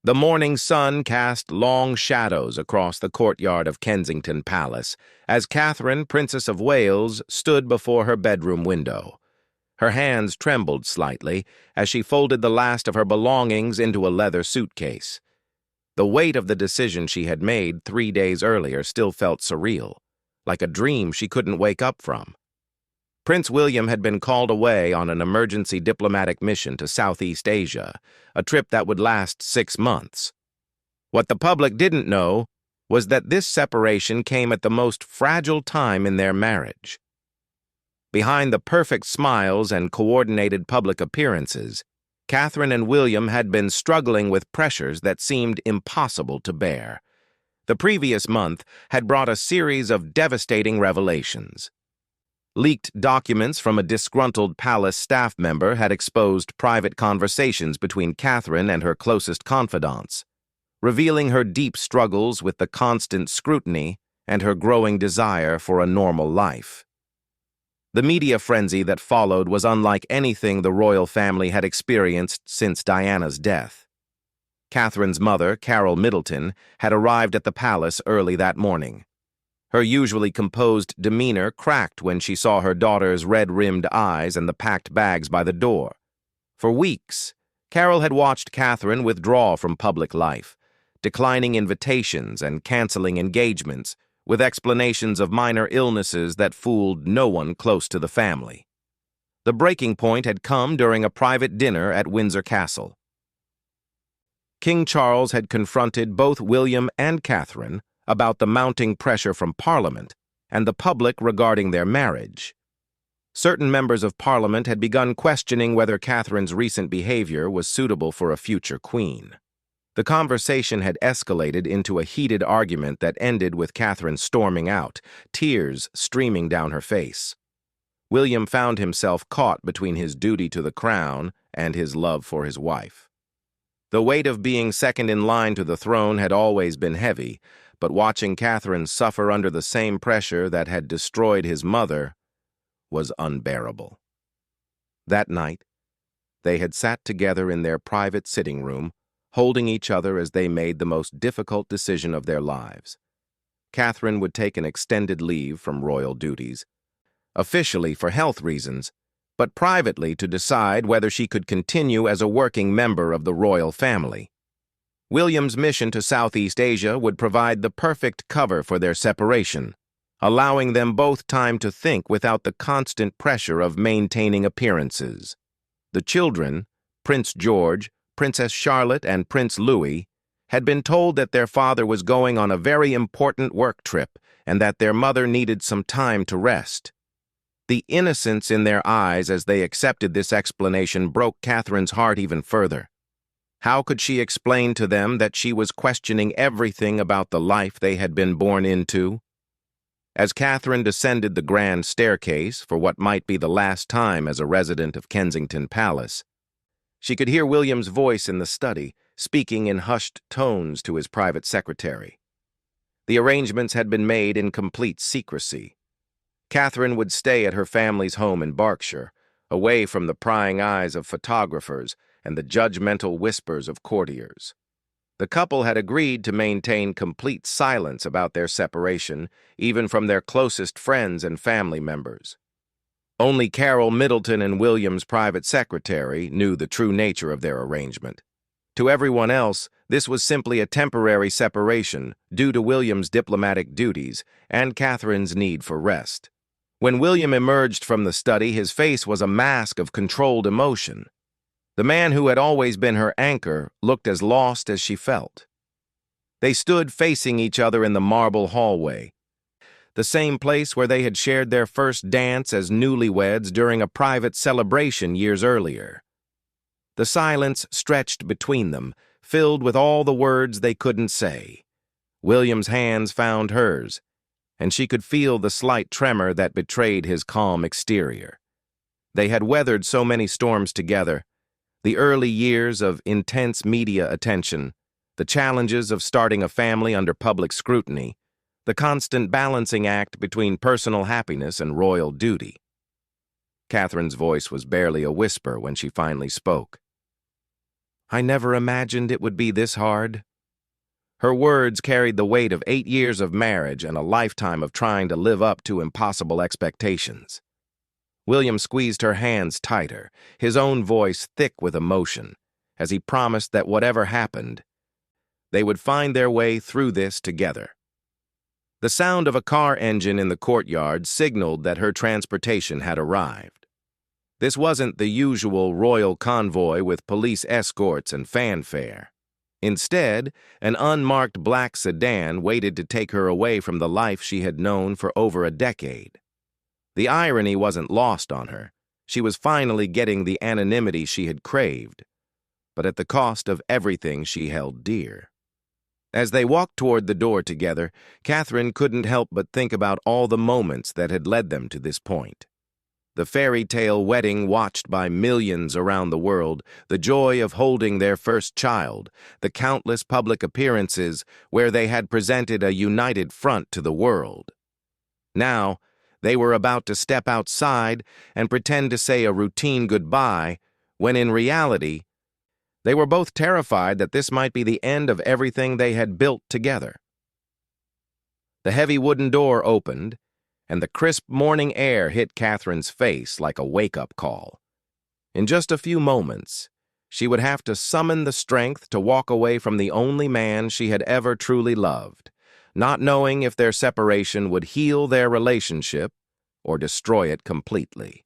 The morning sun cast long shadows across the courtyard of Kensington Palace as Catherine, Princess of Wales, stood before her bedroom window. Her hands trembled slightly as she folded the last of her belongings into a leather suitcase. The weight of the decision she had made 3 days earlier still felt surreal, like a dream she couldn't wake up from. Prince William had been called away on an emergency diplomatic mission to Southeast Asia, a trip that would last 6 months. What the public didn't know was that this separation came at the most fragile time in their marriage. Behind the perfect smiles and coordinated public appearances, Catherine and William had been struggling with pressures that seemed impossible to bear. The previous month had brought a series of devastating revelations. Leaked documents from a disgruntled palace staff member had exposed private conversations between Catherine and her closest confidants, revealing her deep struggles with the constant scrutiny and her growing desire for a normal life. The media frenzy that followed was unlike anything the royal family had experienced since Diana's death. Catherine's mother, Carol Middleton, had arrived at the palace early that morning. Her usually composed demeanor cracked when she saw her daughter's red-rimmed eyes and the packed bags by the door. For weeks, Carol had watched Catherine withdraw from public life, declining invitations and canceling engagements, with explanations of minor illnesses that fooled no one close to the family. The breaking point had come during a private dinner at Windsor Castle. King Charles had confronted both William and Catherine about the mounting pressure from Parliament and the public regarding their marriage. Certain members of Parliament had begun questioning whether Catherine's recent behavior was suitable for a future queen. The conversation had escalated into a heated argument that ended with Catherine storming out, tears streaming down her face. William found himself caught between his duty to the crown and his love for his wife. The weight of being second in line to the throne had always been heavy, but watching Catherine suffer under the same pressure that had destroyed his mother was unbearable. That night, they had sat together in their private sitting room, holding each other as they made the most difficult decision of their lives. Catherine would take an extended leave from royal duties, officially for health reasons, but privately to decide whether she could continue as a working member of the royal family. William's mission to Southeast Asia would provide the perfect cover for their separation, allowing them both time to think without the constant pressure of maintaining appearances. The children, Prince George, Princess Charlotte, and Prince Louis, had been told that their father was going on a very important work trip and that their mother needed some time to rest. The innocence in their eyes as they accepted this explanation broke Catherine's heart even further. How could she explain to them that she was questioning everything about the life they had been born into? As Catherine descended the grand staircase for what might be the last time as a resident of Kensington Palace, she could hear William's voice in the study, speaking in hushed tones to his private secretary. The arrangements had been made in complete secrecy. Catherine would stay at her family's home in Berkshire, away from the prying eyes of photographers and the judgmental whispers of courtiers. The couple had agreed to maintain complete silence about their separation, even from their closest friends and family members. Only Carol Middleton and William's private secretary knew the true nature of their arrangement. To everyone else, this was simply a temporary separation due to William's diplomatic duties and Catherine's need for rest. When William emerged from the study, his face was a mask of controlled emotion. The man who had always been her anchor looked as lost as she felt. They stood facing each other in the marble hallway, the same place where they had shared their first dance as newlyweds during a private celebration years earlier. The silence stretched between them, filled with all the words they couldn't say. William's hands found hers, and she could feel the slight tremor that betrayed his calm exterior. They had weathered so many storms together: the early years of intense media attention, the challenges of starting a family under public scrutiny, the constant balancing act between personal happiness and royal duty. Catherine's voice was barely a whisper when she finally spoke. I never imagined it would be this hard. Her words carried the weight of 8 years of marriage and a lifetime of trying to live up to impossible expectations. William squeezed her hands tighter, his own voice thick with emotion, as he promised that whatever happened, they would find their way through this together. The sound of a car engine in the courtyard signaled that her transportation had arrived. This wasn't the usual royal convoy with police escorts and fanfare. Instead, an unmarked black sedan waited to take her away from the life she had known for over a decade. The irony wasn't lost on her. She was finally getting the anonymity she had craved, but at the cost of everything she held dear. As they walked toward the door together, Catherine couldn't help but think about all the moments that had led them to this point. The fairy tale wedding watched by millions around the world, the joy of holding their first child, the countless public appearances where they had presented a united front to the world. Now, they were about to step outside and pretend to say a routine goodbye, when in reality, they were both terrified that this might be the end of everything they had built together. The heavy wooden door opened, and the crisp morning air hit Catherine's face like a wake-up call. In just a few moments, she would have to summon the strength to walk away from the only man she had ever truly loved, not knowing if their separation would heal their relationship or destroy it completely.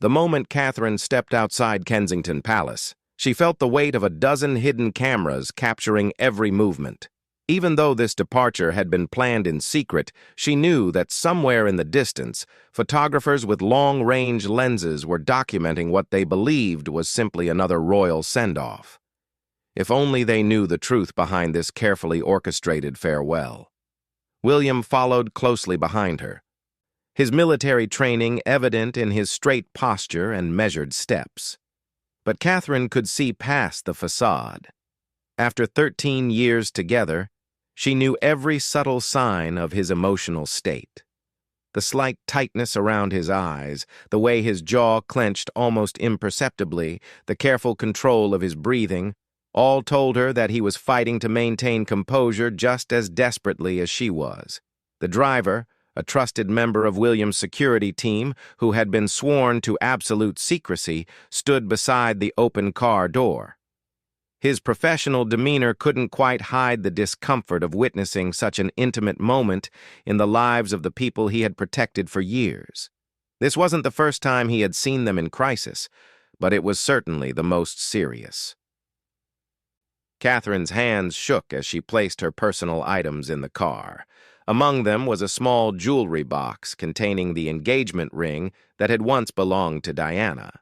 The moment Catherine stepped outside Kensington Palace, she felt the weight of a dozen hidden cameras capturing every movement. Even though this departure had been planned in secret, she knew that somewhere in the distance, photographers with long-range lenses were documenting what they believed was simply another royal send-off. If only they knew the truth behind this carefully orchestrated farewell. William followed closely behind her, his military training evident in his straight posture and measured steps. But Catherine could see past the facade. After 13 years together, she knew every subtle sign of his emotional state. The slight tightness around his eyes, the way his jaw clenched almost imperceptibly, the careful control of his breathing, all told her that he was fighting to maintain composure just as desperately as she was. The driver, a trusted member of William's security team who had been sworn to absolute secrecy, stood beside the open car door. His professional demeanor couldn't quite hide the discomfort of witnessing such an intimate moment in the lives of the people he had protected for years. This wasn't the first time he had seen them in crisis, but it was certainly the most serious. Catherine's hands shook as she placed her personal items in the car. Among them was a small jewelry box containing the engagement ring that had once belonged to Diana.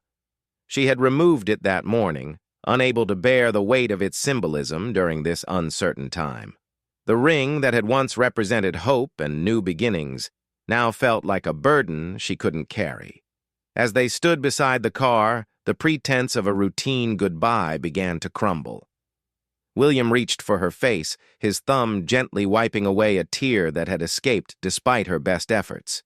She had removed it that morning, unable to bear the weight of its symbolism during this uncertain time. The ring that had once represented hope and new beginnings now felt like a burden she couldn't carry. As they stood beside the car, the pretense of a routine goodbye began to crumble. William reached for her face, his thumb gently wiping away a tear that had escaped despite her best efforts.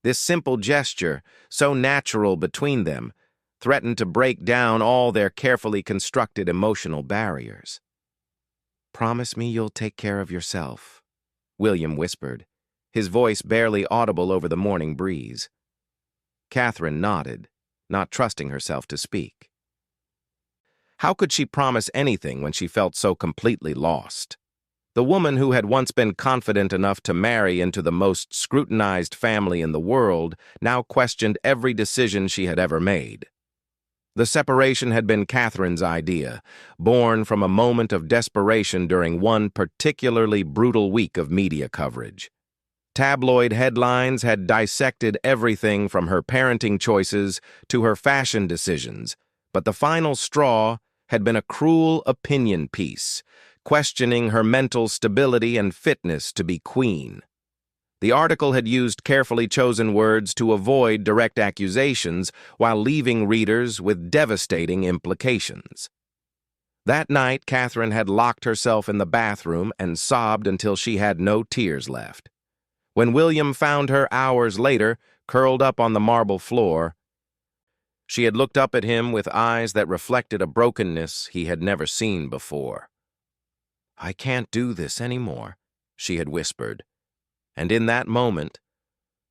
This simple gesture, so natural between them, threatened to break down all their carefully constructed emotional barriers. "Promise me you'll take care of yourself," William whispered, his voice barely audible over the morning breeze. Catherine nodded, not trusting herself to speak. How could she promise anything when she felt so completely lost? The woman who had once been confident enough to marry into the most scrutinized family in the world now questioned every decision she had ever made. The separation had been Catherine's idea, born from a moment of desperation during one particularly brutal week of media coverage. Tabloid headlines had dissected everything from her parenting choices to her fashion decisions, but the final straw had been a cruel opinion piece, questioning her mental stability and fitness to be queen. The article had used carefully chosen words to avoid direct accusations while leaving readers with devastating implications. That night, Catherine had locked herself in the bathroom and sobbed until she had no tears left. When William found her hours later, curled up on the marble floor, She had looked up at him with eyes that reflected a brokenness he had never seen before. "I can't do this anymore," she had whispered, and in that moment,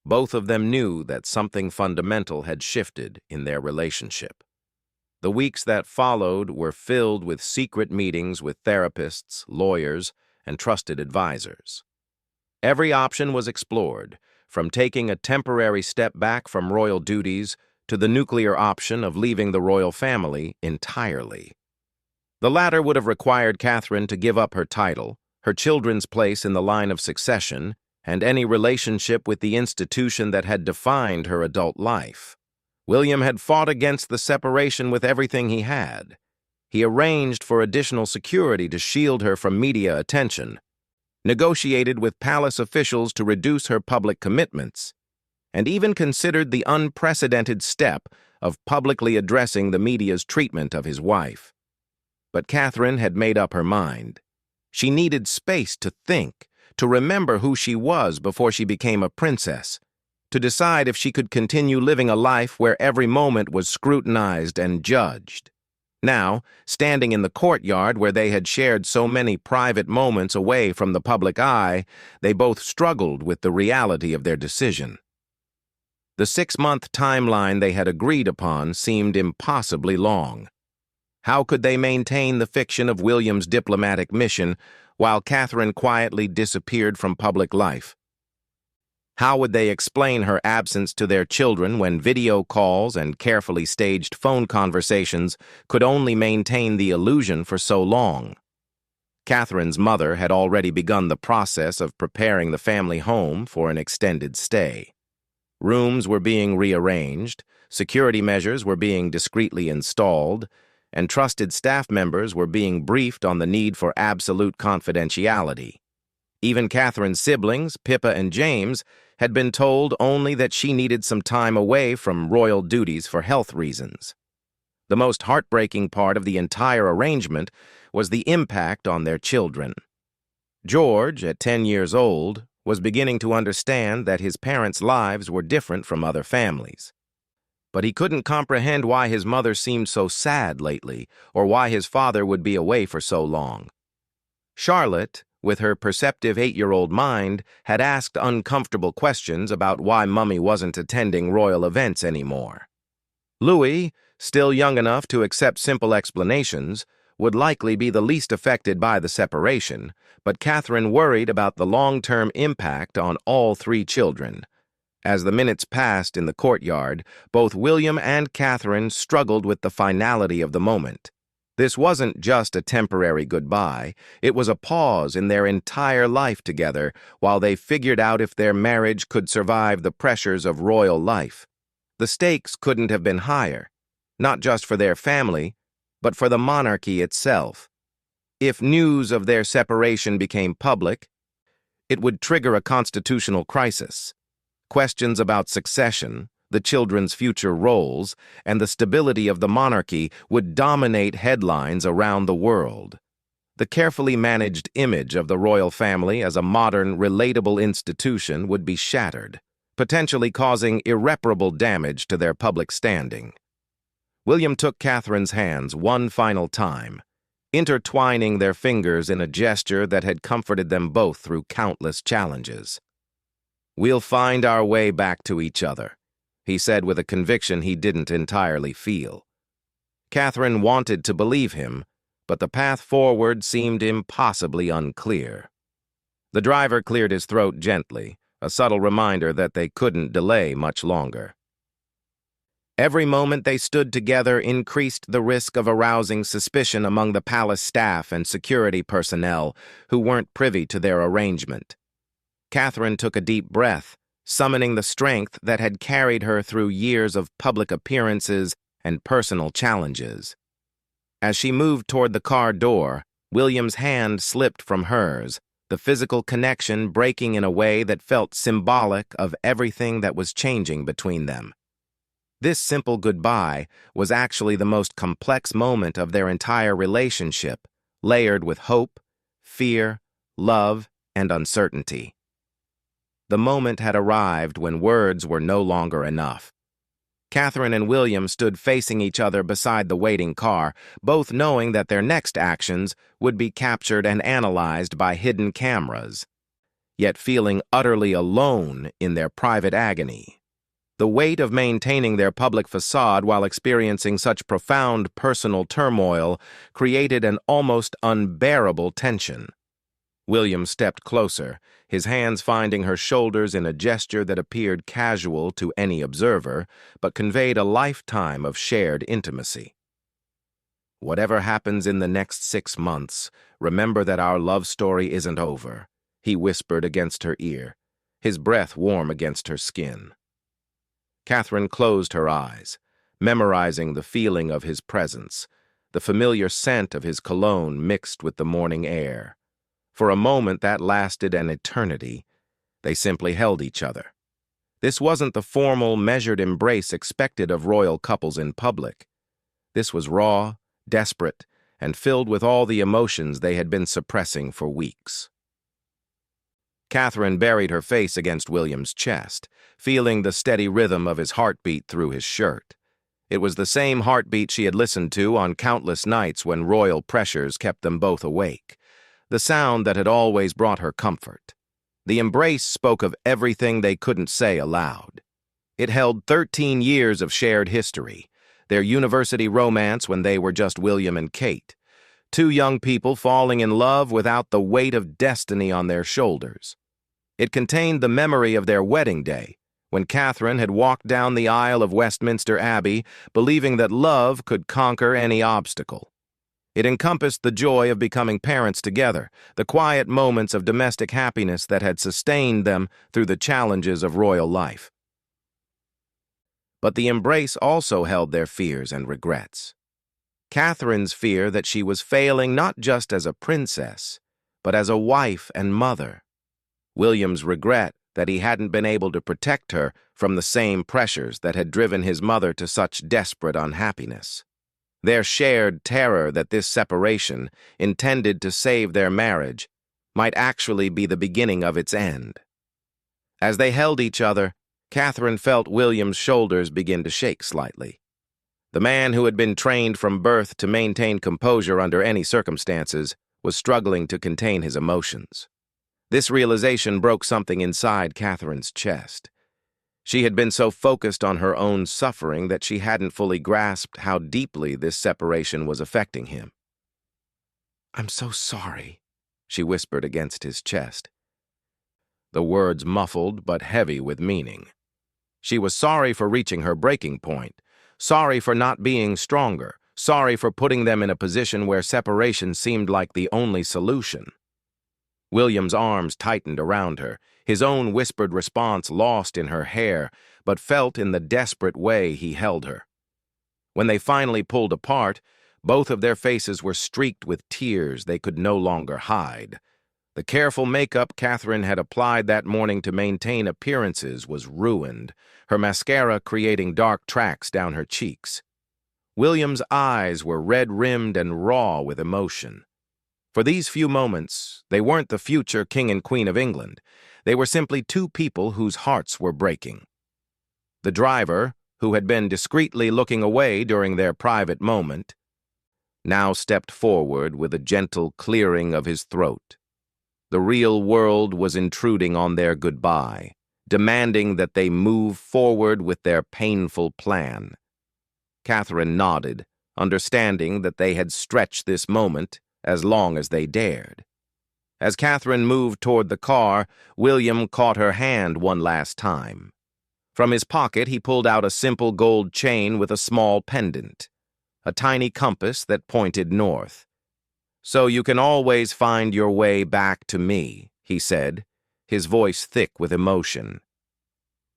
both of them knew that something fundamental had shifted in their relationship. The weeks that followed were filled with secret meetings with therapists, lawyers, and trusted advisors. Every option was explored, from taking a temporary step back from royal duties to the nuclear option of leaving the royal family entirely. The latter would have required Catherine to give up her title, her children's place in the line of succession, and any relationship with the institution that had defined her adult life. William had fought against the separation with everything he had. He arranged for additional security to shield her from media attention, negotiated with palace officials to reduce her public commitments, and even considered the unprecedented step of publicly addressing the media's treatment of his wife. But Catherine had made up her mind. She needed space to think, to remember who she was before she became a princess, to decide if she could continue living a life where every moment was scrutinized and judged. Now, standing in the courtyard where they had shared so many private moments away from the public eye, they both struggled with the reality of their decision. The 6-month timeline they had agreed upon seemed impossibly long. How could they maintain the fiction of William's diplomatic mission while Catherine quietly disappeared from public life? How would they explain her absence to their children when video calls and carefully staged phone conversations could only maintain the illusion for so long? Catherine's mother had already begun the process of preparing the family home for an extended stay. Rooms were being rearranged, security measures were being discreetly installed, and trusted staff members were being briefed on the need for absolute confidentiality. Even Catherine's siblings, Pippa and James, had been told only that she needed some time away from royal duties for health reasons. The most heartbreaking part of the entire arrangement was the impact on their children. George, at 10 years old, was beginning to understand that his parents' lives were different from other families. But he couldn't comprehend why his mother seemed so sad lately, or why his father would be away for so long. Charlotte, with her perceptive 8-year-old mind, had asked uncomfortable questions about why Mummy wasn't attending royal events anymore. Louis, still young enough to accept simple explanations, would likely be the least affected by the separation, but Catherine worried about the long-term impact on all 3 children. As the minutes passed in the courtyard, both William and Catherine struggled with the finality of the moment. This wasn't just a temporary goodbye, it was a pause in their entire life together while they figured out if their marriage could survive the pressures of royal life. The stakes couldn't have been higher, not just for their family, but for the monarchy itself. If news of their separation became public, it would trigger a constitutional crisis. Questions about succession, the children's future roles, and the stability of the monarchy would dominate headlines around the world. The carefully managed image of the royal family as a modern, relatable institution would be shattered, potentially causing irreparable damage to their public standing. William took Catherine's hands one final time, intertwining their fingers in a gesture that had comforted them both through countless challenges. "We'll find our way back to each other," he said with a conviction he didn't entirely feel. Catherine wanted to believe him, but the path forward seemed impossibly unclear. The driver cleared his throat gently, a subtle reminder that they couldn't delay much longer. Every moment they stood together increased the risk of arousing suspicion among the palace staff and security personnel who weren't privy to their arrangement. Catherine took a deep breath, summoning the strength that had carried her through years of public appearances and personal challenges. As she moved toward the car door, William's hand slipped from hers, the physical connection breaking in a way that felt symbolic of everything that was changing between them. This simple goodbye was actually the most complex moment of their entire relationship, layered with hope, fear, love, and uncertainty. The moment had arrived when words were no longer enough. Catherine and William stood facing each other beside the waiting car, both knowing that their next actions would be captured and analyzed by hidden cameras, yet feeling utterly alone in their private agony. The weight of maintaining their public facade while experiencing such profound personal turmoil created an almost unbearable tension. William stepped closer, his hands finding her shoulders in a gesture that appeared casual to any observer, but conveyed a lifetime of shared intimacy. "Whatever happens in the next 6 months, remember that our love story isn't over," he whispered against her ear, his breath warm against her skin. Catherine closed her eyes, memorizing the feeling of his presence, the familiar scent of his cologne mixed with the morning air. For a moment that lasted an eternity. They simply held each other. This wasn't the formal, measured embrace expected of royal couples in public. This was raw, desperate, and filled with all the emotions they had been suppressing for weeks. Catherine buried her face against William's chest, feeling the steady rhythm of his heartbeat through his shirt. It was the same heartbeat she had listened to on countless nights when royal pressures kept them both awake, the sound that had always brought her comfort. The embrace spoke of everything they couldn't say aloud. It held 13 years of shared history, their university romance when they were just William and Kate, two young people falling in love without the weight of destiny on their shoulders. It contained the memory of their wedding day, when Catherine had walked down the aisle of Westminster Abbey, believing that love could conquer any obstacle. It encompassed the joy of becoming parents together, the quiet moments of domestic happiness that had sustained them through the challenges of royal life. But the embrace also held their fears and regrets. Catherine's fear that she was failing not just as a princess, but as a wife and mother. William's regret that he hadn't been able to protect her from the same pressures that had driven his mother to such desperate unhappiness. Their shared terror that this separation, intended to save their marriage, might actually be the beginning of its end. As they held each other, Catherine felt William's shoulders begin to shake slightly. The man who had been trained from birth to maintain composure under any circumstances was struggling to contain his emotions. This realization broke something inside Catherine's chest. She had been so focused on her own suffering that she hadn't fully grasped how deeply this separation was affecting him. "I'm so sorry," she whispered against his chest, the words muffled but heavy with meaning. She was sorry for reaching her breaking point, sorry for not being stronger, sorry for putting them in a position where separation seemed like the only solution. William's arms tightened around her, his own whispered response lost in her hair, but felt in the desperate way he held her. When they finally pulled apart, both of their faces were streaked with tears they could no longer hide. The careful makeup Catherine had applied that morning to maintain appearances was ruined, her mascara creating dark tracks down her cheeks. William's eyes were red-rimmed and raw with emotion. For these few moments, they weren't the future King and Queen of England. They were simply two people whose hearts were breaking. The driver, who had been discreetly looking away during their private moment, now stepped forward with a gentle clearing of his throat. The real world was intruding on their goodbye, demanding that they move forward with their painful plan. Catherine nodded, understanding that they had stretched this moment as long as they dared. As Catherine moved toward the car, William caught her hand one last time. From his pocket, he pulled out a simple gold chain with a small pendant, a tiny compass that pointed north. "So you can always find your way back to me," he said, his voice thick with emotion.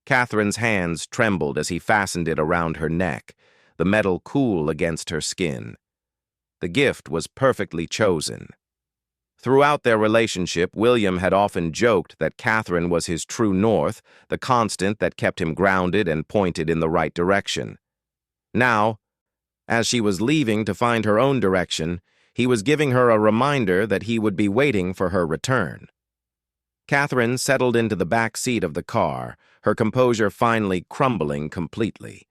Catherine's hands trembled as he fastened it around her neck, the metal cool against her skin. The gift was perfectly chosen. Throughout their relationship, William had often joked that Catherine was his true north, the constant that kept him grounded and pointed in the right direction. Now, as she was leaving to find her own direction, he was giving her a reminder that he would be waiting for her return. Catherine settled into the back seat of the car, her composure finally crumbling completely.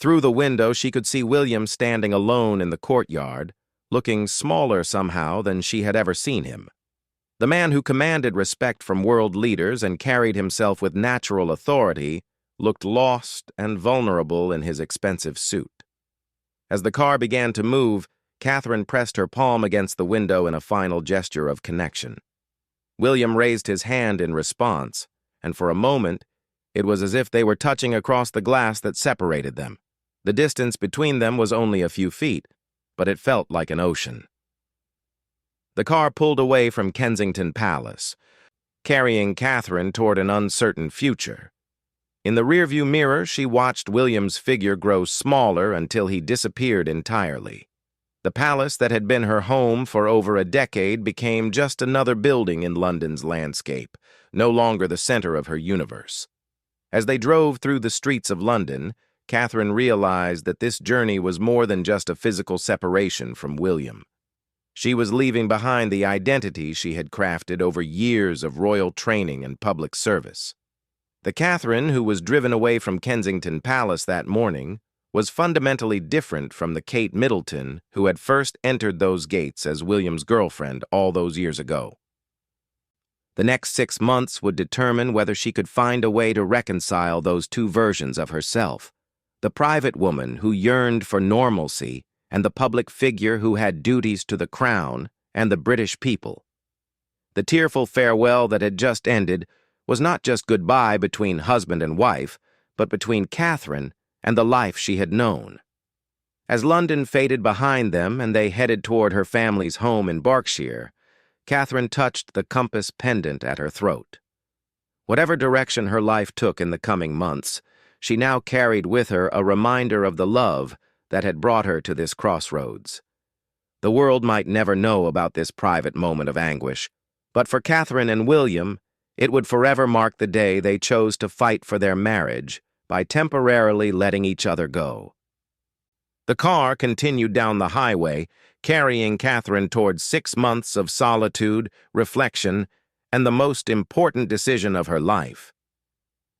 Through the window, she could see William standing alone in the courtyard, looking smaller somehow than she had ever seen him. The man who commanded respect from world leaders and carried himself with natural authority looked lost and vulnerable in his expensive suit. As the car began to move, Catherine pressed her palm against the window in a final gesture of connection. William raised his hand in response, and for a moment, it was as if they were touching across the glass that separated them. The distance between them was only a few feet, but it felt like an ocean. The car pulled away from Kensington Palace, carrying Catherine toward an uncertain future. In the rearview mirror, she watched William's figure grow smaller until he disappeared entirely. The palace that had been her home for over a decade became just another building in London's landscape, no longer the center of her universe. As they drove through the streets of London, Catherine realized that this journey was more than just a physical separation from William. She was leaving behind the identity she had crafted over years of royal training and public service. The Catherine who was driven away from Kensington Palace that morning was fundamentally different from the Kate Middleton who had first entered those gates as William's girlfriend all those years ago. The next 6 months would determine whether she could find a way to reconcile those two versions of herself, the private woman who yearned for normalcy and the public figure who had duties to the crown and the British people. The tearful farewell that had just ended was not just goodbye between husband and wife, but between Catherine and the life she had known. As London faded behind them and they headed toward her family's home in Berkshire, Catherine touched the compass pendant at her throat. Whatever direction her life took in the coming months, she now carried with her a reminder of the love that had brought her to this crossroads. The world might never know about this private moment of anguish, but for Catherine and William, it would forever mark the day they chose to fight for their marriage by temporarily letting each other go. The car continued down the highway, carrying Catherine toward 6 months of solitude, reflection, and the most important decision of her life.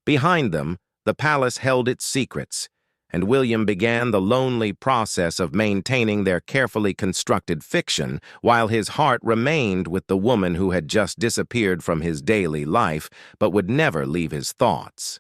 Behind them, the palace held its secrets, and William began the lonely process of maintaining their carefully constructed fiction while his heart remained with the woman who had just disappeared from his daily life but would never leave his thoughts.